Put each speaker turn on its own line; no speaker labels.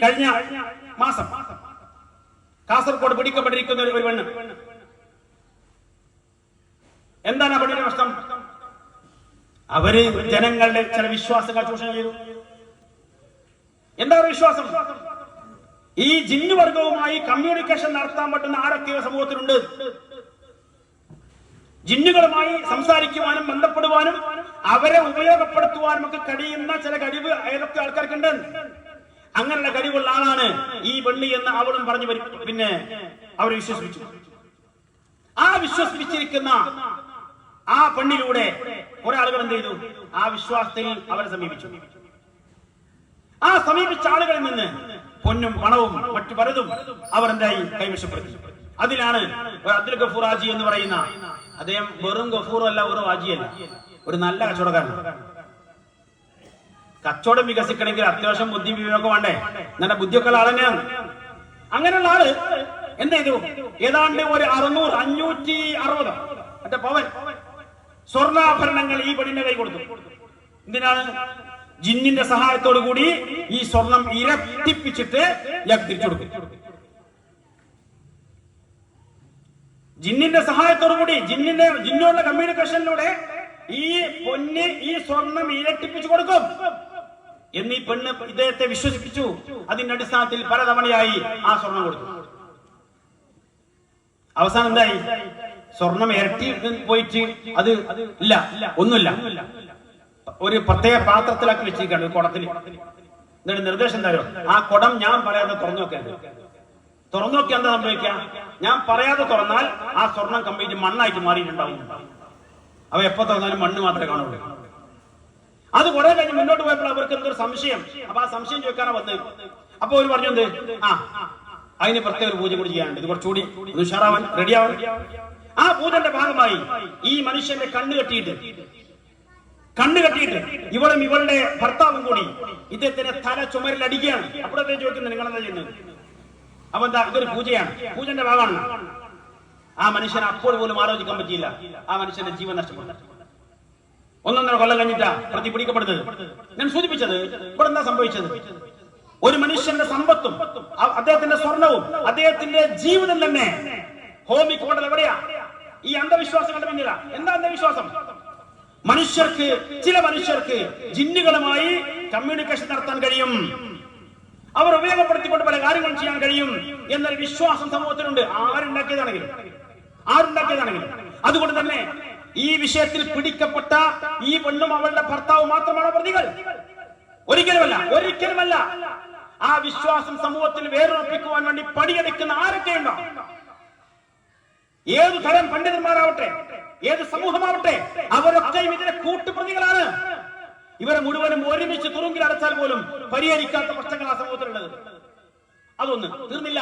കഴിഞ്ഞ മാസം കാസർഗോഡ് പിടിക്കപ്പെട്ടിരിക്കുന്ന ഒരു പെണ്ണ്. എന്താണ് ആ പെണ്ണിന്റെ പ്രശ്നം? അവര് ജനങ്ങളുടെ ചില വിശ്വാസങ്ങൾ ചൂഷണം ചെയ്തു. എന്താ വിശ്വാസം? ഈ ജിന്നുവർഗവുമായി കമ്മ്യൂണിക്കേഷൻ നടത്താൻ പറ്റുന്ന ആരൊക്കെയോ സമൂഹത്തിലുണ്ട്. ജിന്നുകളുമായി സംസാരിക്കുവാനും ബന്ധപ്പെടുവാനും അവരെ ഉപയോഗപ്പെടുത്തുവാനും ഒക്കെ കഴിയുന്ന ചില കഴിവ് ഏതൊക്കെ ആൾക്കാർക്കുണ്ട്. അങ്ങനെയുള്ള കഴിവുള്ള ആളാണ് ഈ പെണ്ണി എന്ന് അവളും പറഞ്ഞു. പിന്നെ അവരെ വിശ്വസിപ്പിച്ചു. ആ വിശ്വസിപ്പിച്ചിരിക്കുന്ന ആ പെണ്ണിലൂടെ കുറെ ആളുകൾ എന്ത് ചെയ്തു? ആ വിശ്വാസത്തിൽ അവരെ സമീപിച്ചു. ആ സമീപിച്ച ആളുകളിൽ നിന്ന് പൊന്നും പണവും മറ്റു പലതും അവർ എന്തായി കൈവശപ്പെടുത്തി. അതിലാണ് അബ്ദുൽ ഗഫൂർ ഹാജി എന്ന് പറയുന്ന അദ്ദേഹം വെറും ഗഫൂറും അല്ല, വെറും ഹാജിയല്ല, ഒരു നല്ല കച്ചവടക്കാരനാണ്. കച്ചവടം വികസിക്കണമെങ്കിൽ അത്യാവശ്യം ബുദ്ധി വിവേകം വേണ്ടേ? നല്ല ബുദ്ധിയൊക്കെ ആൾ തന്നെയാണ്. അങ്ങനെയുള്ള ആള് എന്ത് ചെയ്തു? ഏതാണ്ട് ഒരു 560 മറ്റേ പവൻ സ്വർണ്ണാഭരണങ്ങൾ ഈ പെണ്ണിന്റെ കൈ കൊടുത്തു. എന്തിനാണ്? ജിന്നിന്റെ സഹായത്തോടു കൂടി ഈ സ്വർണം ഇരട്ടിപ്പിച്ചിട്ട് തിരിച്ചു കൊടുക്കും. ജിന്നിന്റെ സഹായത്തോടു കൂടി ജിന്നോടുള്ള കമ്മ്യൂണിക്കേഷനിലൂടെ ഈ പൊന്ന് ഈ സ്വർണം ഇരട്ടിപ്പിച്ചു കൊടുക്കും എന്നീ പെണ്ണ് ഇദ്ദേഹത്തെ വിശ്വസിപ്പിച്ചു. അതിന്റെ അടിസ്ഥാനത്തിൽ പലതവണയായി ആ സ്വർണം കൊടുത്തു. അവസാനം എന്തായി? സ്വർണം ഇരട്ടി പോയിട്ട് അത് ഇല്ല, ഒന്നുമില്ല, ഒരു പ്രത്യേക പാത്രത്തിലാക്കി വെച്ചിരിക്കുകയാണ് കുടത്തിൽ. എന്നിട്ട് നിർദ്ദേശം തരും, ആ കുടം ഞാൻ പറയാതെ തുറന്നു നോക്കരുത്. തുറന്നു നോക്കി എന്താ സംഭവിക്കുക? ഞാൻ പറയാതെ തുറന്നാൽ ആ സ്വർണം കംപ്ലീറ്റ് മണ്ണായിട്ട് മാറിയിട്ടുണ്ടാവും. അവ എപ്പോ തുറന്നാലും മണ്ണ് മാത്രമേ കാണുള്ളൂ. അത് കുറെ കഴിഞ്ഞ് മുന്നോട്ട് പോയപ്പോൾ അവർക്ക് എന്തൊരു സംശയം. അപ്പൊ ആ സംശയം ചോദിക്കാനാ വന്നത്. അപ്പൊ അവർ പറഞ്ഞു എന്ത്? അതിന് പ്രത്യേക ഒരു പൂജ കൂടി ചെയ്യാനുണ്ട്, ഇത് കുറച്ചുകൂടി ഉഷാറാവാൻ റെഡിയാവാൻ. ആ പൂജന്റെ ഭാഗമായി ഈ മനുഷ്യന്റെ കണ്ണ് കെട്ടിയിട്ട് ഇവളും ഇവളുടെ ഭർത്താവും കൂടി ഇദ്ദേഹത്തിന്റെ തല ചുമരിൽ അടിക്കുകയാണ്. അപ്പോഴത്തെ ചോദിക്കുന്നത് നിങ്ങൾ എന്താ ചെയ്യുന്നത്? അപ്പൊ എന്താ? ഇതൊരു പൂജയാണ്, പൂജന്റെ ഭാഗമാണ്. ആ മനുഷ്യനെ അപ്പോൾ പോലും ആലോചിക്കാൻ പറ്റിയില്ല. ആ മനുഷ്യന്റെ ജീവൻ നഷ്ടപ്പെട്ടു. 1.5 കൊല്ലം കഴിഞ്ഞിട്ടാ പ്രതി പിടിക്കപ്പെടുന്നത്. ഞാൻ സൂചിപ്പിച്ചത് ഇവിടെ എന്താ സംഭവിച്ചത്? ഒരു മനുഷ്യന്റെ സമ്പത്തും അദ്ദേഹത്തിന്റെ സ്വർണവും അദ്ദേഹത്തിന്റെ ജീവിതം തന്നെ ഹോമിക് ഹോട്ടൽ എവിടെയാ? ഈ അന്ധവിശ്വാസങ്ങളുടെ പിന്നിലാ. എന്താ അന്ധവിശ്വാസം? ചില മനുഷ്യർക്ക് ജിന്നുകളുമായി കമ്മ്യൂണിക്കേഷൻ നടത്താൻ കഴിയും, അവർ ഉപയോഗപ്പെടുത്തിക്കൊണ്ട് പല കാര്യങ്ങളും ചെയ്യാൻ കഴിയും എന്നൊരു വിശ്വാസം സമൂഹത്തിലുണ്ട്. ആരുണ്ടാക്കിയതാണെങ്കിലും. അതുകൊണ്ട് തന്നെ ഈ വിഷയത്തിൽ പിടിക്കപ്പെട്ട ഈ പെണ്ണും അവളുടെ ഭർത്താവ് മാത്രമാണ് പ്രതികൾ. ഒരിക്കലുമല്ല. ആ വിശ്വാസം സമൂഹത്തിൽ വേരുറപ്പിക്കുവാൻ വേണ്ടി പണിയെടുക്കുന്ന ആരൊക്കെയുണ്ടോ? ഏതു തരം പണ്ഡിതന്മാരാവട്ടെ, ഏത് സമൂഹമാവട്ടെ, അവരൊക്കെയും ഇതിലെ കൂട്ടുപ്രതികളാണ്. ഇവരെ മുഴുവനും ഒരുമിച്ച് തുറുങ്കിൽ അടച്ചാൽ പോലും പരിഹരിക്കാത്ത പ്രശ്നങ്ങൾ ആ സമൂഹത്തിലുള്ളത്. അതൊന്നും തീർന്നില്ല.